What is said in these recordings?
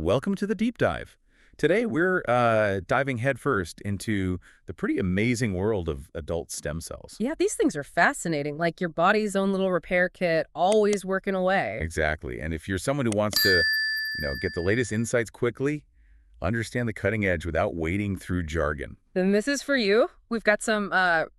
Welcome to the deep dive. Today we're diving headfirst into the pretty amazing world of adult stem cells. Yeah, these things are fascinating, like your body's own little repair kit, always working away. Exactly. And if you're someone who wants to, get the latest insights quickly, understand the cutting edge without wading through jargon. Then this is for you. We've got some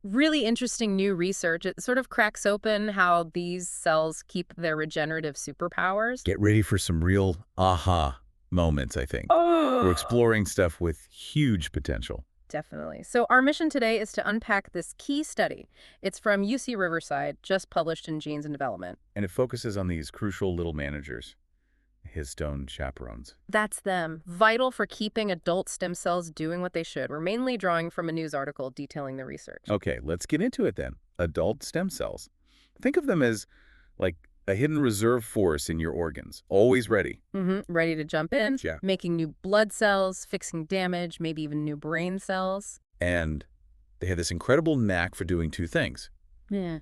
really interesting new research. It sort of cracks open how these cells keep their regenerative superpowers. Get ready for some real aha moments, I think. Oh, We're exploring stuff with huge potential. definitely. So our mission today is to unpack this key study. It's from UC Riverside, just published in Genes and Development. And it focuses on these crucial little managers, histone chaperones. That's them. Vital for keeping adult stem cells doing what they should. We're mainly drawing from a news article detailing the research. Okay, let's get into it then. Adult stem cells. Think of them as like a hidden reserve force in your organs, always ready. Ready to jump in, Yeah. making new blood cells, fixing damage, maybe even new brain cells. And they have this incredible knack for doing two things. Yeah.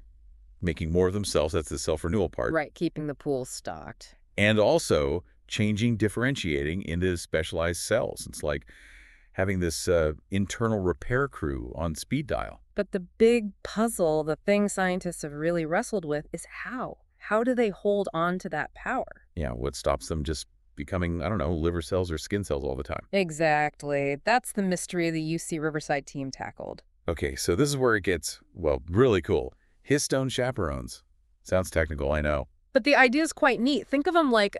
Making more of themselves, that's the self-renewal part. Right, keeping the pool stocked. And also differentiating into specialized cells. It's like having this internal repair crew on speed dial. But the big puzzle, the thing scientists have really wrestled with, is how? How do they hold on to that power? Yeah, what stops them just becoming, I don't know, liver cells or skin cells all the time? Exactly. That's the mystery the UC Riverside team tackled. Okay, so this is where it gets, well, really cool. Histone chaperones. Sounds technical, I know. But the idea is quite neat. Think of them like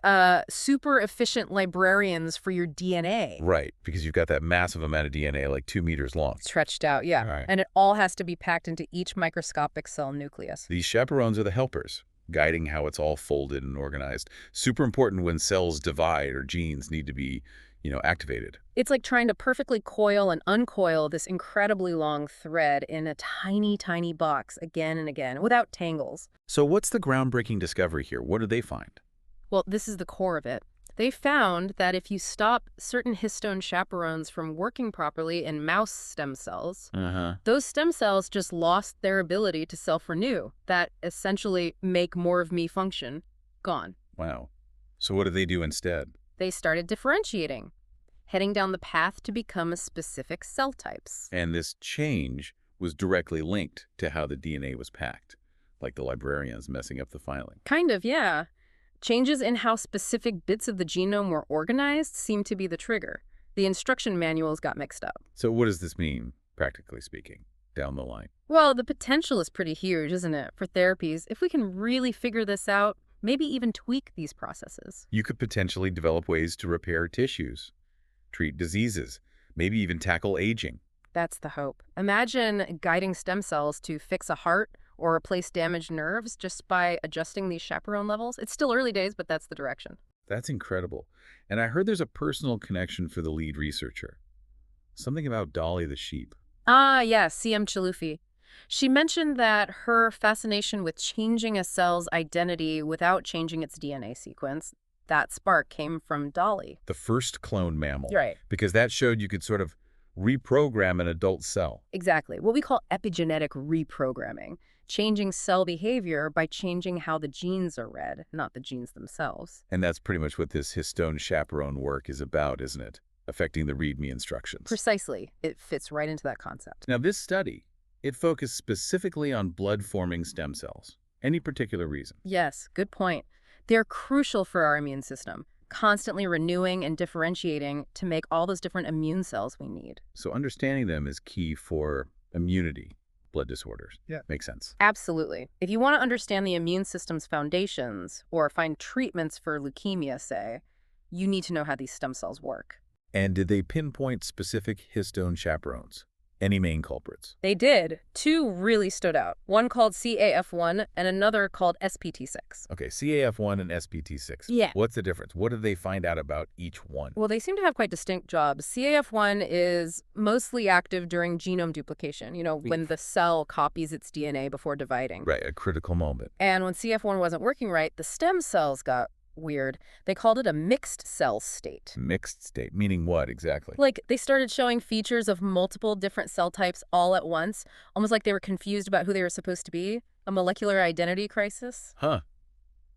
super efficient librarians for your DNA. Right, because you've got that massive amount of DNA, like 2 meters long. Stretched out, yeah. Right. And it all has to be packed into each microscopic cell nucleus. These chaperones are the helpers, guiding how it's all folded and organized. Super important when cells divide or genes need to be, activated. It's like trying to perfectly coil and uncoil this incredibly long thread in a tiny, tiny box again and again without tangles. So what's the groundbreaking discovery here? What did they find? Well, this is the core of it. They found that if you stop certain histone chaperones from working properly in mouse stem cells, those stem cells just lost their ability to self-renew. That essentially make more of me function, gone. Wow. So what did they do instead? They started differentiating, heading down the path to become a specific cell types. And this change was directly linked to how the DNA was packed, like the librarians messing up the filing. Kind of, yeah. Changes in how specific bits of the genome were organized seemed to be the trigger. The instruction manuals got mixed up. So what does this mean, practically speaking, down the line? Well, the potential is pretty huge, isn't it, for therapies? If we can really figure this out, maybe even tweak these processes. You could potentially develop ways to repair tissues, treat diseases, maybe even tackle aging. That's the hope. Imagine guiding stem cells to fix a heart or replace damaged nerves just by adjusting these chaperone levels. It's still early days, but that's the direction. That's incredible. And I heard there's a personal connection for the lead researcher. Something about Dolly the sheep. Ah, yes, CM Chalufi. She mentioned that her fascination with changing a cell's identity without changing its DNA sequence, that spark came from Dolly. The first clone mammal. Right. Because that showed you could sort of reprogram an adult cell. Exactly. What we call epigenetic reprogramming. Changing cell behavior by changing how the genes are read, not the genes themselves. And that's pretty much what this histone chaperone work is about, isn't it? Affecting the README instructions. Precisely. It fits right into that concept. Now, this study, it focused specifically on blood-forming stem cells. Any particular reason? Yes, good point. They're crucial for our immune system, constantly renewing and differentiating to make all those different immune cells we need. So understanding them is key for immunity, blood disorders. Yeah. Makes sense. Absolutely. If you want to understand the immune system's foundations or find treatments for leukemia, say, you need to know how these stem cells work. And did they pinpoint specific histone chaperones? Any main culprits? They did. Two really stood out. One called CAF1 and another called SPT6. Okay, CAF1 and SPT6. Yeah. What's the difference? What did they find out about each one? Well, they seem to have quite distinct jobs. CAF1 is mostly active during genome duplication, when the cell copies its DNA before dividing. Right, a critical moment. And when CF1 wasn't working right, the stem cells got weird. They called it a mixed cell state. Mixed state, meaning what exactly? Like, they started showing features of multiple different cell types all at once, almost like they were confused about who they were supposed to be. A molecular identity crisis. Huh.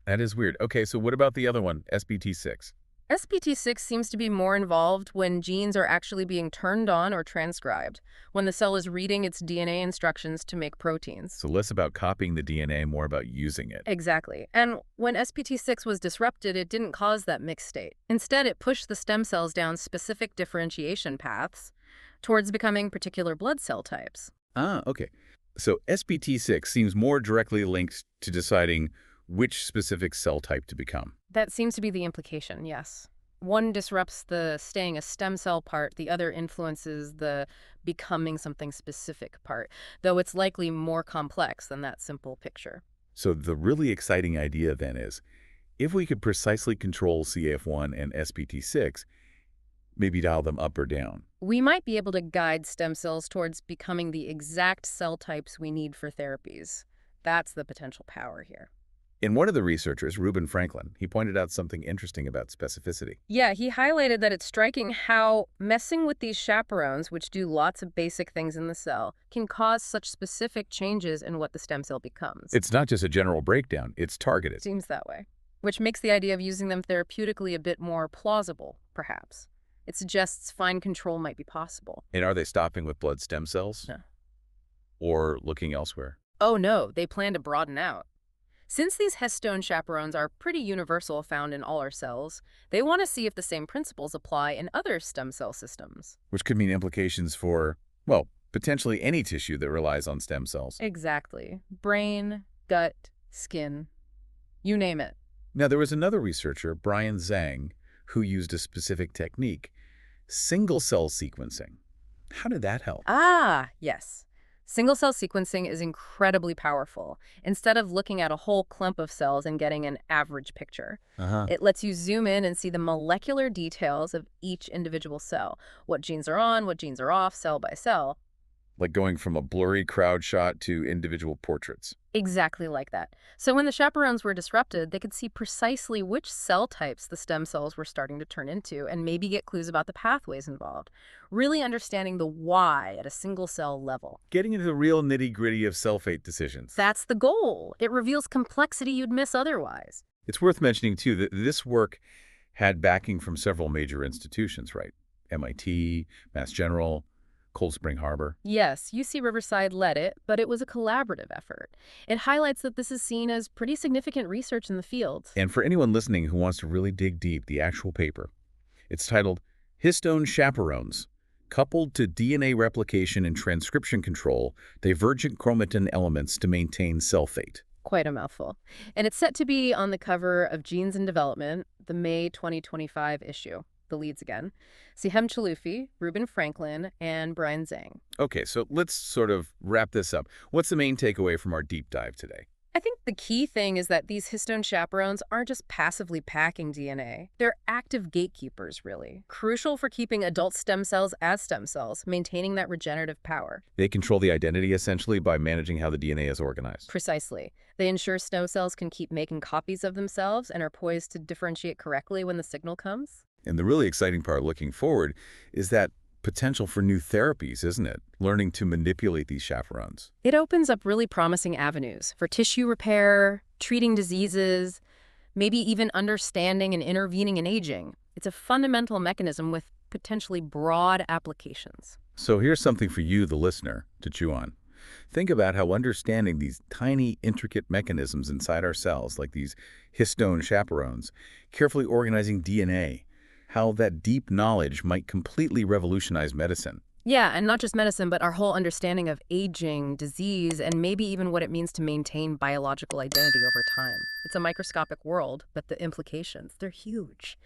That is weird. Okay, so what about the other one, SPT6? SPT6 seems to be more involved when genes are actually being turned on or transcribed, when the cell is reading its DNA instructions to make proteins. So less about copying the DNA, more about using it. Exactly. And when SPT6 was disrupted, it didn't cause that mixed state. Instead, it pushed the stem cells down specific differentiation paths towards becoming particular blood cell types. Ah, okay. So SPT6 seems more directly linked to deciding which specific cell type to become. That seems to be the implication, yes. One disrupts the staying a stem cell part, the other influences the becoming something specific part, though it's likely more complex than that simple picture. So the really exciting idea then is, if we could precisely control CAF1 and SPT6, maybe dial them up or down. We might be able to guide stem cells towards becoming the exact cell types we need for therapies. That's the potential power here. In one of the researchers, Reuben Franklin, he pointed out something interesting about specificity. Yeah, he highlighted that it's striking how messing with these chaperones, which do lots of basic things in the cell, can cause such specific changes in what the stem cell becomes. It's not just a general breakdown, it's targeted. Seems that way, which makes the idea of using them therapeutically a bit more plausible, perhaps. It suggests fine control might be possible. And are they stopping with blood stem cells? No. Or looking elsewhere? Oh no, they plan to broaden out. Since these histone chaperones are pretty universal, found in all our cells, they want to see if the same principles apply in other stem cell systems. Which could mean implications for, well, potentially any tissue that relies on stem cells. Exactly. Brain, gut, skin, you name it. Now, there was another researcher, Brian Zhang, who used a specific technique, single-cell sequencing. How did that help? Ah, yes. Single-cell sequencing is incredibly powerful. Instead of looking at a whole clump of cells and getting an average picture, it lets you zoom in and see the molecular details of each individual cell. What genes are on, what genes are off, cell by cell. Like going from a blurry crowd shot to individual portraits. Exactly like that. So when the chaperones were disrupted, they could see precisely which cell types the stem cells were starting to turn into and maybe get clues about the pathways involved, really understanding the why at a single cell level. Getting into the real nitty-gritty of cell fate decisions. That's the goal. It reveals complexity you'd miss otherwise. It's worth mentioning, too, that this work had backing from several major institutions, right? MIT, Mass General, Cold Spring Harbor. Yes, UC Riverside led it, but it was a collaborative effort. It highlights that this is seen as pretty significant research in the field. And for anyone listening who wants to really dig deep, the actual paper, it's titled Histone Chaperones, Coupled to DNA Replication and Transcription Control, Divergent Chromatin Elements to Maintain Cell Fate. Quite a mouthful. And it's set to be on the cover of Genes in Development, the May 2025 issue. The leads again. Sihem Chalufi, Reuben Franklin, and Brian Zhang. Okay, so let's sort of wrap this up. What's the main takeaway from our deep dive today? I think the key thing is that these histone chaperones aren't just passively packing DNA. They're active gatekeepers, really. Crucial for keeping adult stem cells as stem cells, maintaining that regenerative power. They control the identity, essentially, by managing how the DNA is organized. Precisely. They ensure stem cells can keep making copies of themselves and are poised to differentiate correctly when the signal comes. And the really exciting part looking forward is that potential for new therapies, isn't it? Learning to manipulate these chaperones. It opens up really promising avenues for tissue repair, treating diseases, maybe even understanding and intervening in aging. It's a fundamental mechanism with potentially broad applications. So here's something for you, the listener, to chew on. Think about how understanding these tiny, intricate mechanisms inside our cells, like these histone chaperones, carefully organizing DNA, how that deep knowledge might completely revolutionize medicine. Yeah, and not just medicine, but our whole understanding of aging, disease, and maybe even what it means to maintain biological identity over time. It's a microscopic world, but the implications, they're huge.